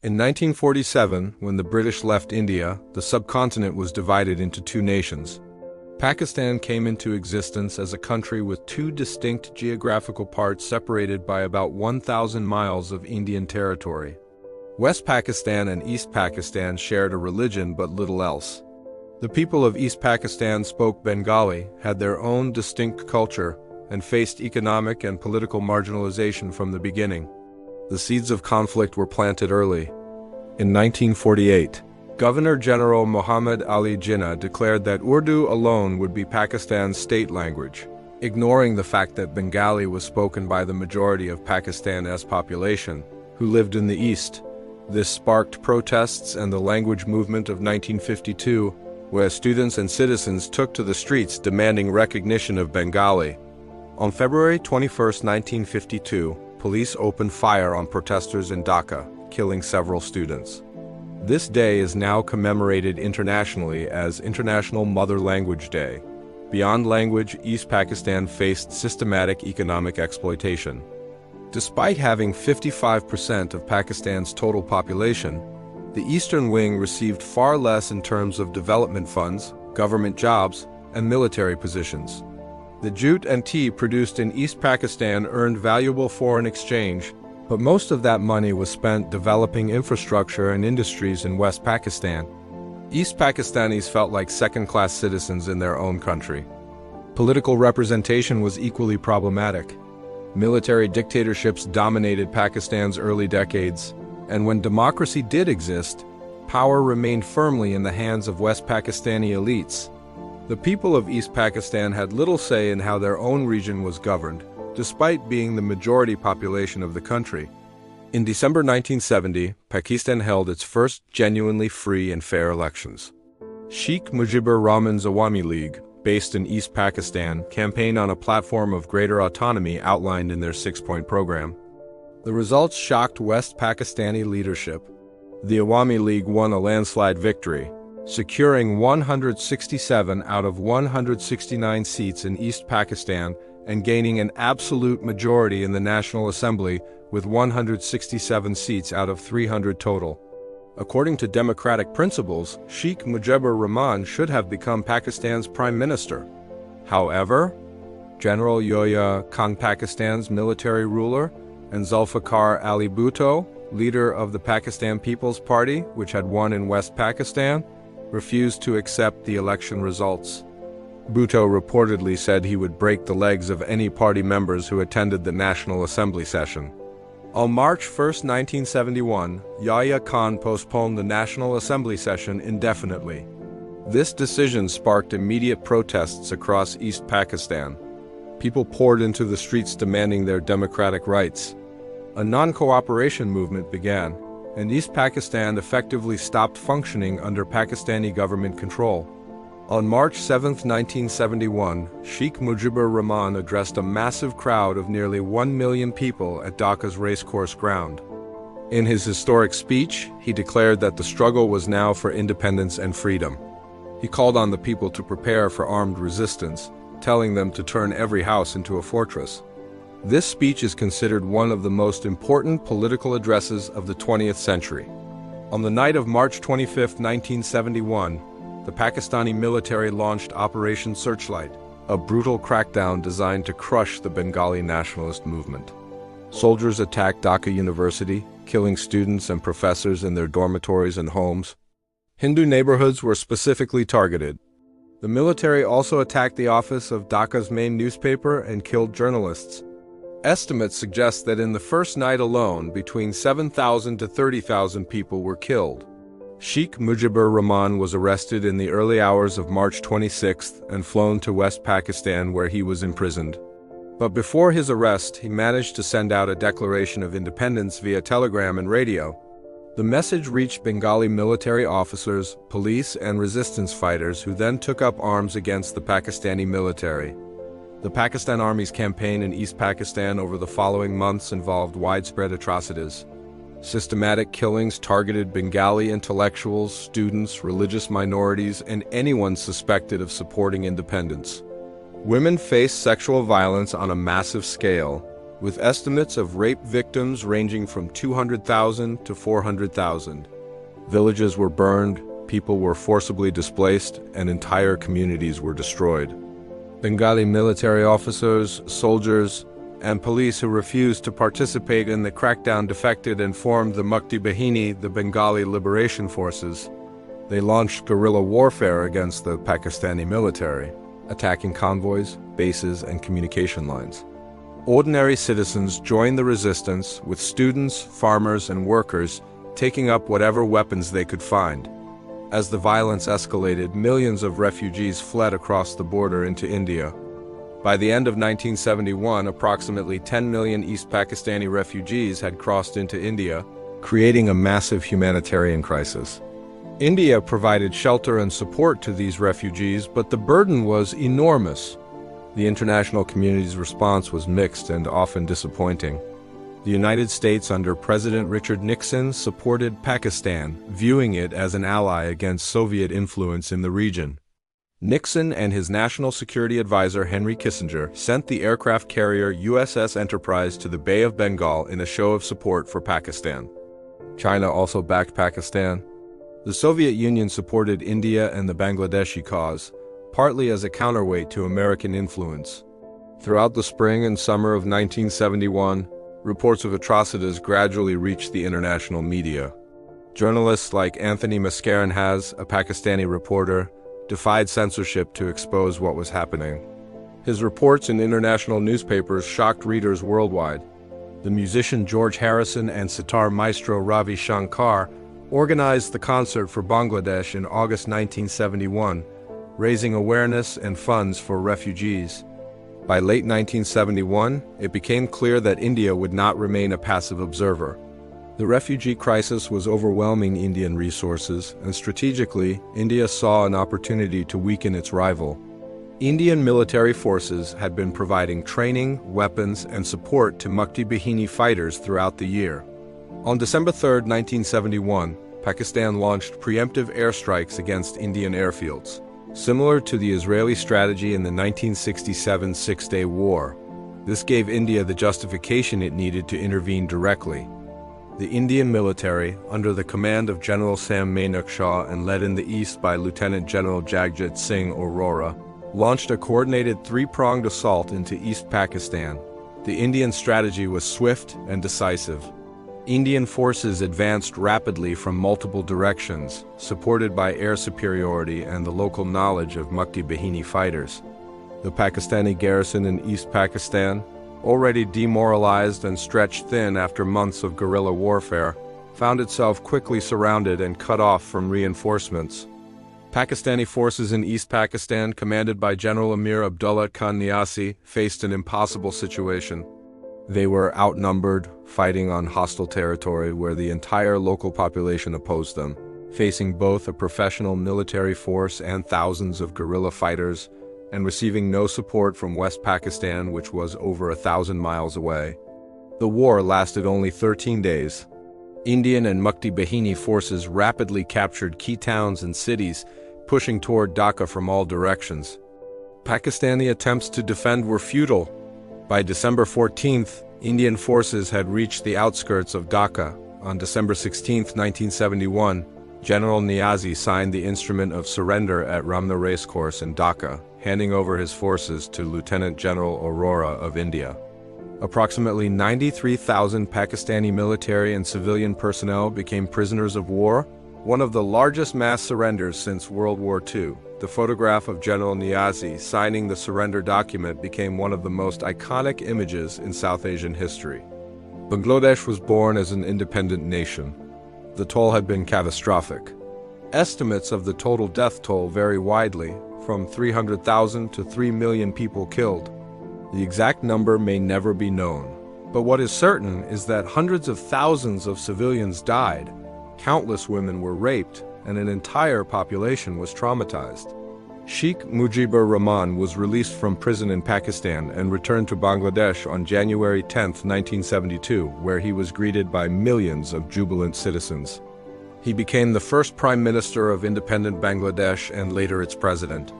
In 1947, when the British left India, the subcontinent was divided into two nations. Pakistan came into existence as a country with two distinct geographical parts separated by about 1,000 miles of Indian territory. West Pakistan and East Pakistan shared a religion but little else. The people of East Pakistan spoke Bengali, had their own distinct culture, and faced economic and political marginalization from the beginning. The seeds of conflict were planted early. In 1948, Governor-General Muhammad Ali Jinnah declared that Urdu alone would be Pakistan's state language, ignoring the fact that Bengali was spoken by the majority of Pakistan's population, who lived in the east. This sparked protests and the language movement of 1952, where students and citizens took to the streets demanding recognition of Bengali. On February 21, 1952, police opened fire on protesters in Dhaka, killing several students. This day is now commemorated internationally as International Mother Language Day. Beyond language, East Pakistan faced systematic economic exploitation. Despite having 55% of Pakistan's total population, the Eastern Wing received far less in terms of development funds, government jobs, and military positions. The jute and tea produced in East Pakistan earned valuable foreign exchange, but most of that money was spent developing infrastructure and industries in West Pakistan. East Pakistanis felt like second-class citizens in their own country. Political representation was equally problematic. Military dictatorships dominated Pakistan's early decades, and when democracy did exist, power remained firmly in the hands of West Pakistani elites. The people of East Pakistan had little say in how their own region was governed, despite being the majority population of the country. In December 1970, Pakistan held its first genuinely free and fair elections. Sheikh Mujibur Rahman's Awami League, based in East Pakistan, campaigned on a platform of greater autonomy outlined in their six-point program. The results shocked West Pakistani leadership. The Awami League won a landslide victory, securing 167 out of 169 seats in East Pakistan and gaining an absolute majority in the National Assembly with 167 seats out of 300 total. According to democratic principles, Sheikh Mujibur Rahman should have become Pakistan's prime minister. However, General Yahya Khan, Pakistan's military ruler, and Zulfikar Ali Bhutto, leader of the Pakistan People's Party, which had won in West Pakistan, refused to accept the election results. Bhutto reportedly said he would break the legs of any party members who attended the National Assembly session. On March 1, 1971, Yahya Khan postponed the National Assembly session indefinitely. This decision sparked immediate protests across East Pakistan. People poured into the streets demanding their democratic rights. A non-cooperation movement began, and East Pakistan effectively stopped functioning under Pakistani government control. On March 7, 1971, Sheikh Mujibur Rahman addressed a massive crowd of nearly 1 million people at Dhaka's racecourse ground. In his historic speech, he declared that the struggle was now for independence and freedom. He called on the people to prepare for armed resistance, telling them to turn every house into a fortress. This speech is considered one of the most important political addresses of the 20th century. On the night of March 25, 1971, the Pakistani military launched Operation Searchlight, a brutal crackdown designed to crush the Bengali nationalist movement. Soldiers attacked Dhaka University, killing students and professors in their dormitories and homes. Hindu neighborhoods were specifically targeted. The military also attacked the office of Dhaka's main newspaper and killed journalists. Estimates suggest that in the first night alone, between 7,000 to 30,000 people were killed. Sheikh Mujibur Rahman was arrested in the early hours of March 26 and flown to West Pakistan, where he was imprisoned. But before his arrest, he managed to send out a declaration of independence via telegram and radio. The message reached Bengali military officers, police, and resistance fighters who then took up arms against the Pakistani military. The Pakistan Army's campaign in East Pakistan over the following months involved widespread atrocities. Systematic killings targeted Bengali intellectuals, students, religious minorities, and anyone suspected of supporting independence. Women faced sexual violence on a massive scale. with estimates of rape victims ranging from 200,000 to 400,000. Villages were burned, people were forcibly displaced, and entire communities were destroyed. Bengali military officers, soldiers, and police who refused to participate in the crackdown defected and formed the Mukti Bahini, the Bengali Liberation Forces. They launched guerrilla warfare against the Pakistani military, attacking convoys, bases, and communication lines. Ordinary citizens joined the resistance, with students, farmers, and workers taking up whatever weapons they could find. As the violence escalated, millions of refugees fled across the border into India. By the end of 1971, approximately 10 million East Pakistani refugees had crossed into India, creating a massive humanitarian crisis. India provided shelter and support to these refugees, but the burden was enormous. The international community's response was mixed and often disappointing. The United States under President Richard Nixon supported Pakistan, viewing it as an ally against Soviet influence in the region. Nixon and his national security advisor Henry Kissinger sent the aircraft carrier USS Enterprise to the Bay of Bengal in a show of support for Pakistan. China also backed Pakistan. The Soviet Union supported India and the Bangladeshi cause, partly as a counterweight to American influence. Throughout the spring and summer of 1971, reports of atrocities gradually reached the international media. Journalists like Anthony Mascarenhas, a Pakistani reporter, defied censorship to expose what was happening. His reports in international newspapers shocked readers worldwide. The musician George Harrison and sitar maestro Ravi Shankar organized the concert for Bangladesh in August 1971, raising awareness and funds for refugees. By late 1971, it became clear that India would not remain a passive observer. The refugee crisis was overwhelming Indian resources, and strategically, India saw an opportunity to weaken its rival. Indian military forces had been providing training, weapons, and support to Mukti Bahini fighters throughout the year. On December 3, 1971, Pakistan launched preemptive airstrikes against Indian airfields. Similar to the Israeli strategy in the 1967 Six-Day War, this gave India the justification it needed to intervene directly. The Indian military, under the command of General Sam Manekshaw and led in the east by Lieutenant General Jagjit Singh Arora, launched a coordinated three-pronged assault into East Pakistan. The Indian strategy was swift and decisive. Indian forces advanced rapidly from multiple directions, supported by air superiority and the local knowledge of Mukti Bahini fighters. The Pakistani garrison in East Pakistan, already demoralized and stretched thin after months of guerrilla warfare, found itself quickly surrounded and cut off from reinforcements. Pakistani forces in East Pakistan, commanded by General Amir Abdullah Khan Niasi, faced an impossible situation. They were outnumbered, fighting on hostile territory where the entire local population opposed them, facing both a professional military force and thousands of guerrilla fighters, and receiving no support from West Pakistan, which was over 1,000 miles away. The war lasted only 13 days. Indian and Mukti Bahini forces rapidly captured key towns and cities, pushing toward Dhaka from all directions. Pakistani attempts to defend were futile. By December 14th, Indian forces had reached the outskirts of Dhaka. On December 16, 1971, General Niazi signed the instrument of surrender at Ramna Racecourse in Dhaka, handing over his forces to Lieutenant General Arora of India. Approximately 93,000 Pakistani military and civilian personnel became prisoners of war, one of the largest mass surrenders since World War II. The photograph of General Niazi signing the surrender document became one of the most iconic images in South Asian history. Bangladesh was born as an independent nation. The toll had been catastrophic. Estimates of the total death toll vary widely, from 300,000 to 3 million people killed. The exact number may never be known. But what is certain is that hundreds of thousands of civilians died, countless women were raped, and an entire population was traumatized. Sheikh Mujibur Rahman was released from prison in Pakistan and returned to Bangladesh on January 10, 1972, where he was greeted by millions of jubilant citizens. He became the first Prime Minister of independent Bangladesh and later its president.